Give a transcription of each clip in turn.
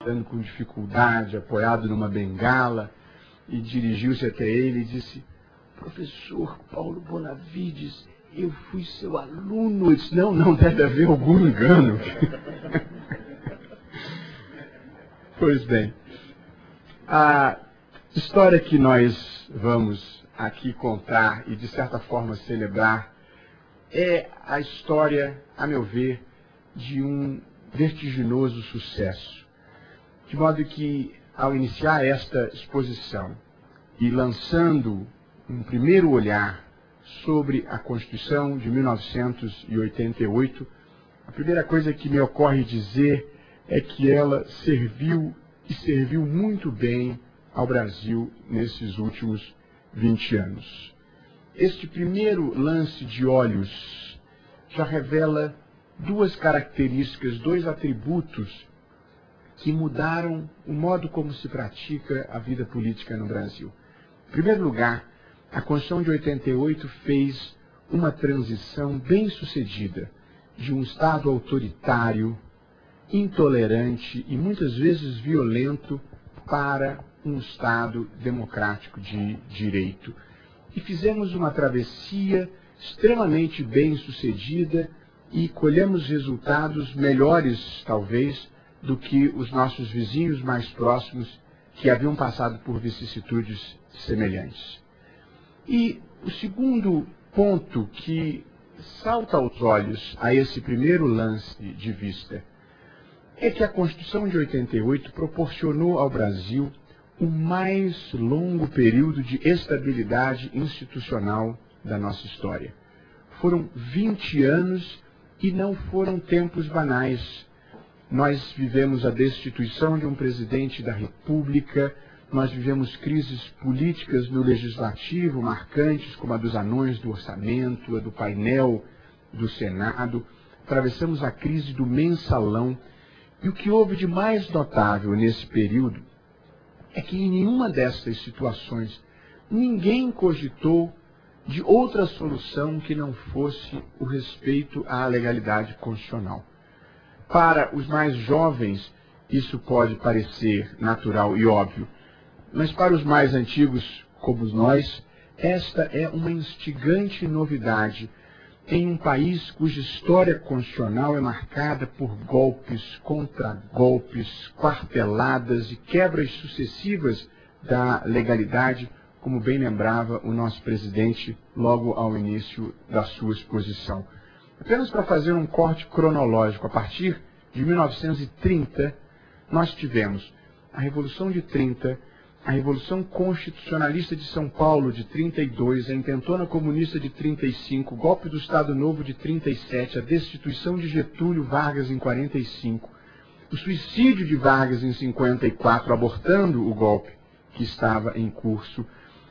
andando com dificuldade, apoiado numa bengala, e dirigiu-se até ele e disse: professor Paulo Bonavides, eu fui seu aluno. Eu disse: não deve haver algum engano. Pois bem, a história que nós vamos aqui contar e de certa forma celebrar é a história, a meu ver, de um vertiginoso sucesso. De modo que, ao iniciar esta exposição e lançando um primeiro olhar sobre a Constituição de 1988, a primeira coisa que me ocorre dizer é que ela serviu e serviu muito bem ao Brasil nesses últimos 20 anos. Este primeiro lance de olhos já revela duas características, dois atributos que mudaram o modo como se pratica a vida política no Brasil. Em primeiro lugar, a Constituição de 88 fez uma transição bem-sucedida de um Estado autoritário, intolerante e muitas vezes violento para um Estado democrático de direito. E fizemos uma travessia extremamente bem-sucedida e colhemos resultados melhores, talvez, do que os nossos vizinhos mais próximos que haviam passado por vicissitudes semelhantes. E o segundo ponto que salta aos olhos a esse primeiro lance de vista é que a Constituição de 88 proporcionou ao Brasil o mais longo período de estabilidade institucional da nossa história. Foram 20 anos e não foram tempos banais. Nós vivemos a destituição de um presidente da República, nós vivemos crises políticas no legislativo marcantes, como a dos anões do orçamento, a do painel do Senado, atravessamos a crise do mensalão, e o que houve de mais notável nesse período é que em nenhuma dessas situações ninguém cogitou de outra solução que não fosse o respeito à legalidade constitucional. Para os mais jovens, isso pode parecer natural e óbvio, mas para os mais antigos, como nós, esta é uma instigante novidade em um país cuja história constitucional é marcada por golpes, contragolpes, quarteladas e quebras sucessivas da legalidade, como bem lembrava o nosso presidente logo ao início da sua exposição. Apenas para fazer um corte cronológico, a partir de 1930, nós tivemos a Revolução de 30, a Revolução Constitucionalista de São Paulo de 32, a Intentona Comunista de 35, o golpe do Estado Novo de 37, a destituição de Getúlio Vargas em 45, o suicídio de Vargas em 54, abortando o golpe que estava em curso,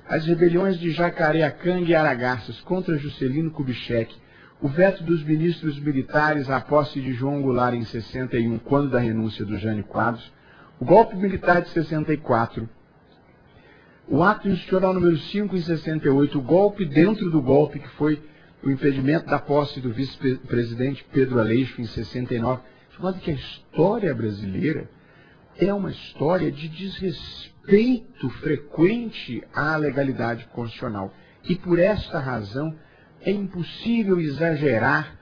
as rebeliões de Jacareacanga e Aragarças contra Juscelino Kubitschek, o veto dos ministros militares à posse de João Goulart em 61, quando da renúncia do Jânio Quadros, o golpe militar de 64, o ato institucional número 5 em 68, o golpe dentro do golpe, que foi o impedimento da posse do vice-presidente Pedro Aleixo em 69, de modo que a história brasileira é uma história de desrespeito frequente à legalidade constitucional. E por esta razão é impossível exagerar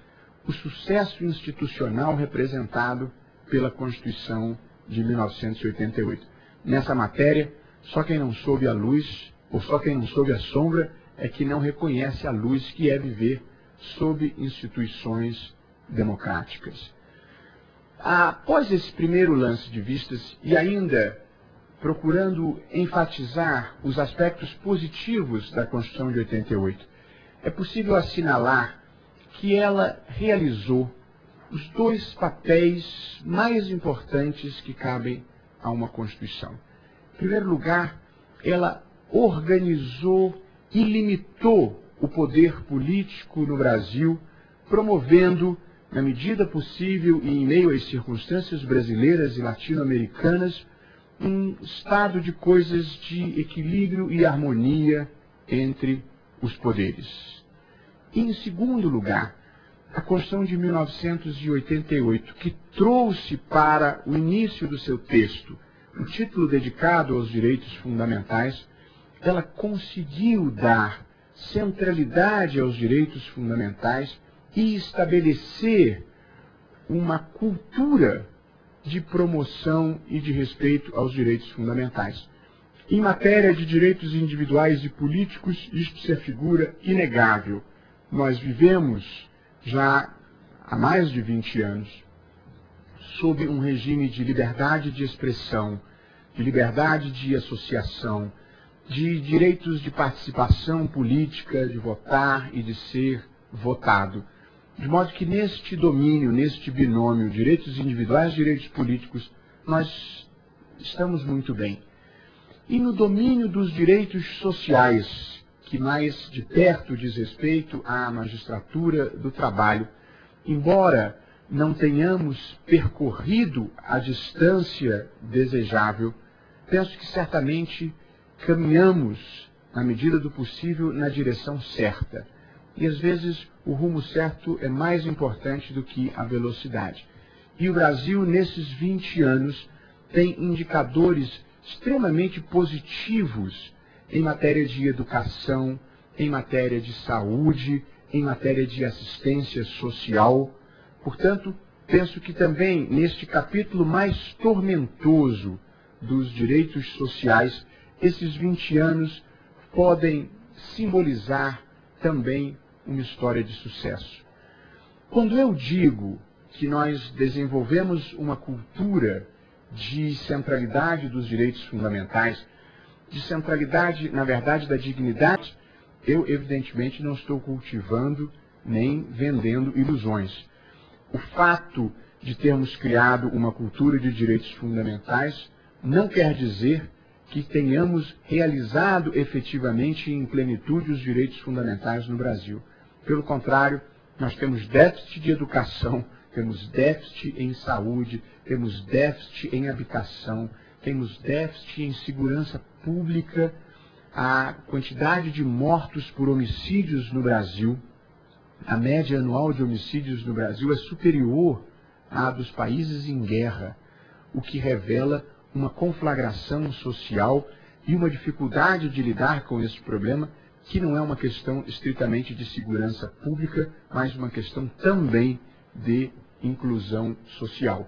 o sucesso institucional representado pela Constituição de 1988. Nessa matéria, só quem não soube a luz, ou só quem não soube a sombra, é que não reconhece a luz que é viver sob instituições democráticas. Após esse primeiro lance de vistas, e ainda procurando enfatizar os aspectos positivos da Constituição de 88, é possível assinalar que ela realizou os dois papéis mais importantes que cabem a uma Constituição. Em primeiro lugar, ela organizou e limitou o poder político no Brasil, promovendo, na medida possível e em meio às circunstâncias brasileiras e latino-americanas, um estado de coisas de equilíbrio e harmonia entre os poderes. E, em segundo lugar, a Constituição de 1988, que trouxe para o início do seu texto um título dedicado aos direitos fundamentais, ela conseguiu dar centralidade aos direitos fundamentais e estabelecer uma cultura de promoção e de respeito aos direitos fundamentais. Em matéria de direitos individuais e políticos, isto se afigura inegável. Nós vivemos já há mais de 20 anos sob um regime de liberdade de expressão, de liberdade de associação, de direitos de participação política, de votar e de ser votado. De modo que neste domínio, neste binômio, direitos individuais e direitos políticos, nós estamos muito bem. E no domínio dos direitos sociais, que mais de perto diz respeito à magistratura do trabalho, embora não tenhamos percorrido a distância desejável, penso que certamente caminhamos, na medida do possível, na direção certa. E às vezes o rumo certo é mais importante do que a velocidade. E o Brasil, nesses 20 anos, tem indicadores extremamente positivos em matéria de educação, em matéria de saúde, em matéria de assistência social. Portanto, penso que também neste capítulo mais tormentoso dos direitos sociais, esses 20 anos podem simbolizar também uma história de sucesso. Quando eu digo que nós desenvolvemos uma cultura de centralidade dos direitos fundamentais, de centralidade, na verdade, da dignidade, eu evidentemente não estou cultivando nem vendendo ilusões. O fato de termos criado uma cultura de direitos fundamentais não quer dizer que tenhamos realizado efetivamente em plenitude os direitos fundamentais no Brasil. Pelo contrário, nós temos déficit de educação, temos déficit em saúde, temos déficit em habitação, temos déficit em segurança pública. A quantidade de mortos por homicídios no Brasil, a média anual de homicídios no Brasil é superior à dos países em guerra, o que revela uma conflagração social e uma dificuldade de lidar com esse problema, que não é uma questão estritamente de segurança pública, mas uma questão também de inclusão social.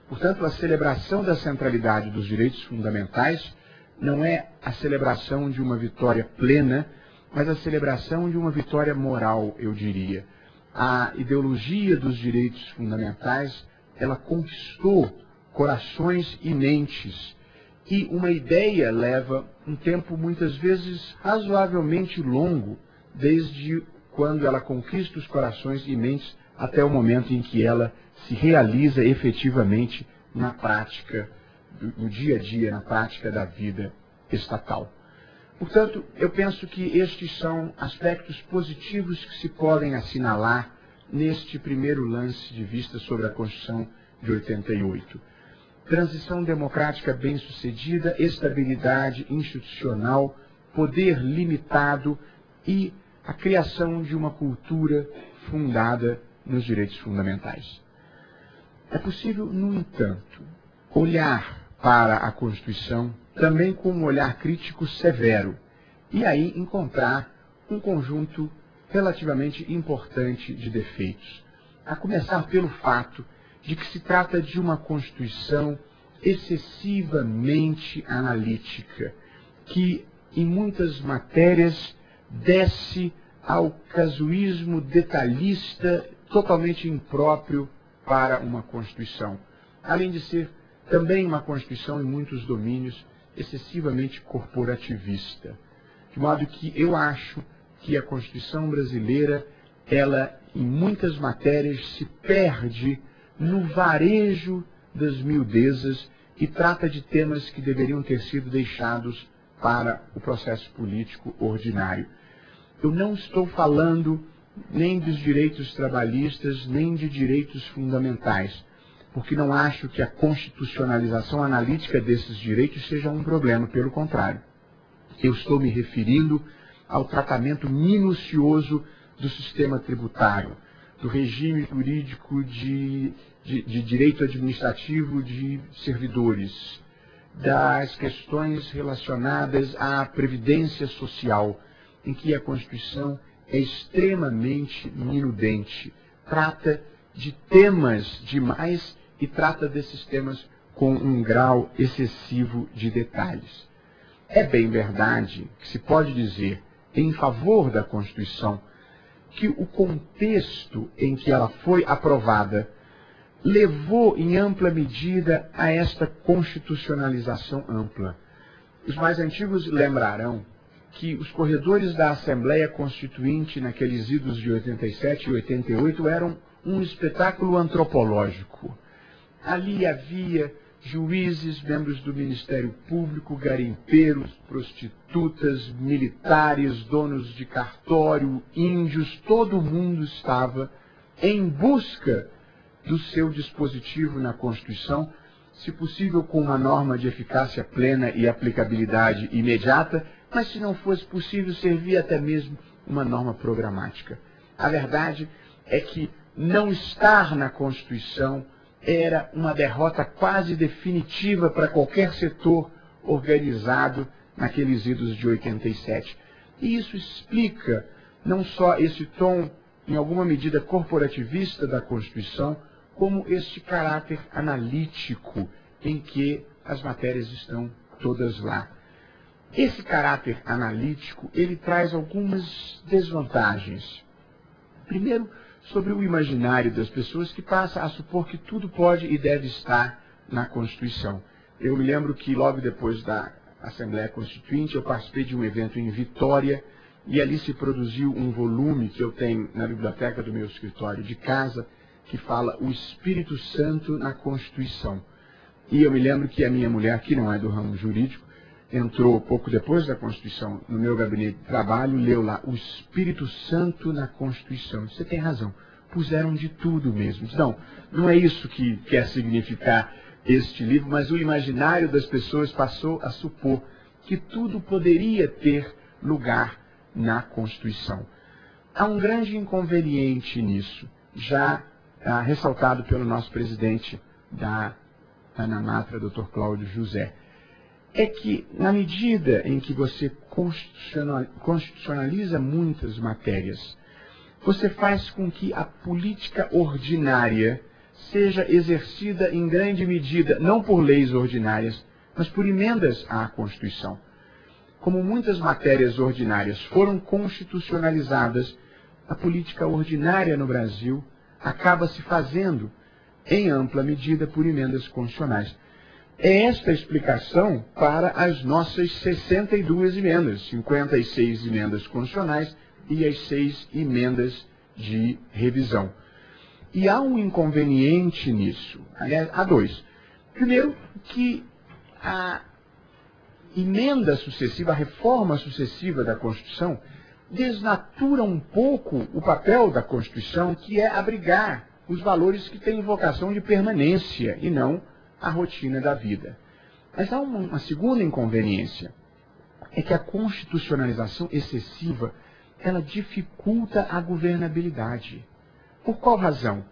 Portanto, a celebração da centralidade dos direitos fundamentais não é a celebração de uma vitória plena, mas a celebração de uma vitória moral, eu diria. A ideologia dos direitos fundamentais, ela conquistou corações e mentes. E uma ideia leva um tempo, muitas vezes, razoavelmente longo, desde quando ela conquista os corações e mentes até o momento em que ela se realiza efetivamente na prática, no dia a dia, na prática da vida estatal. Portanto, eu penso que estes são aspectos positivos que se podem assinalar neste primeiro lance de vista sobre a Constituição de 88. Transição democrática bem-sucedida, estabilidade institucional, poder limitado e a criação de uma cultura fundada nos direitos fundamentais. É possível, no entanto, olhar para a Constituição também com um olhar crítico severo e aí encontrar um conjunto relativamente importante de defeitos. A começar pelo fato de que se trata de uma Constituição excessivamente analítica, que em muitas matérias desce ao casuísmo detalhista totalmente impróprio para uma Constituição, além de ser também uma Constituição em muitos domínios excessivamente corporativista. De modo que eu acho que a Constituição brasileira, ela em muitas matérias se perde no varejo das miudezas e trata de temas que deveriam ter sido deixados para o processo político ordinário. Eu não estou falando nem dos direitos trabalhistas, nem de direitos fundamentais, porque não acho que a constitucionalização analítica desses direitos seja um problema, pelo contrário. Eu estou me referindo ao tratamento minucioso do sistema tributário, do regime jurídico de direito administrativo de servidores, das questões relacionadas à previdência social, em que a Constituição é extremamente minudente, trata de temas demais e trata desses temas com um grau excessivo de detalhes. É bem verdade que se pode dizer, em favor da Constituição, que o contexto em que ela foi aprovada levou em ampla medida a esta constitucionalização ampla. Os mais antigos lembrarão que os corredores da Assembleia Constituinte naqueles idos de 87 e 88 eram um espetáculo antropológico. Ali havia juízes, membros do Ministério Público, garimpeiros, prostitutas, militares, donos de cartório, índios, todo mundo estava em busca do seu dispositivo na Constituição, se possível com uma norma de eficácia plena e aplicabilidade imediata, mas se não fosse possível, servia até mesmo uma norma programática. A verdade é que não estar na Constituição era uma derrota quase definitiva para qualquer setor organizado naqueles idos de 87. E isso explica não só esse tom, em alguma medida, corporativista da Constituição, como este caráter analítico em que as matérias estão todas lá. Esse caráter analítico, ele traz algumas desvantagens. Primeiro, sobre o imaginário das pessoas, que passa a supor que tudo pode e deve estar na Constituição. Eu me lembro que logo depois da Assembleia Constituinte eu participei de um evento em Vitória e ali se produziu um volume que eu tenho na biblioteca do meu escritório de casa, que fala O Espírito Santo na Constituição. E eu me lembro que a minha mulher, que não é do ramo jurídico, entrou pouco depois da Constituição no meu gabinete de trabalho, leu lá O Espírito Santo na Constituição. Você tem razão, puseram de tudo mesmo. Não é isso que quer significar este livro, mas o imaginário das pessoas passou a supor que tudo poderia ter lugar na Constituição. Há um grande inconveniente nisso, já ressaltado pelo nosso presidente da ANAMATRA, Dr. Cláudio José. É que, na medida em que você constitucionaliza muitas matérias, você faz com que a política ordinária seja exercida em grande medida, não por leis ordinárias, mas por emendas à Constituição. Como muitas matérias ordinárias foram constitucionalizadas, a política ordinária no Brasil acaba se fazendo, em ampla medida, por emendas constitucionais. É esta a explicação para as nossas 62 emendas, 56 emendas constitucionais e as 6 emendas de revisão. E há um inconveniente nisso. Aliás, há dois. Primeiro, que a emenda sucessiva, a reforma sucessiva da Constituição, desnatura um pouco o papel da Constituição, que é abrigar os valores que têm vocação de permanência e não a rotina da vida. Mas há uma segunda inconveniência, é que a constitucionalização excessiva, ela dificulta a governabilidade. Por qual razão?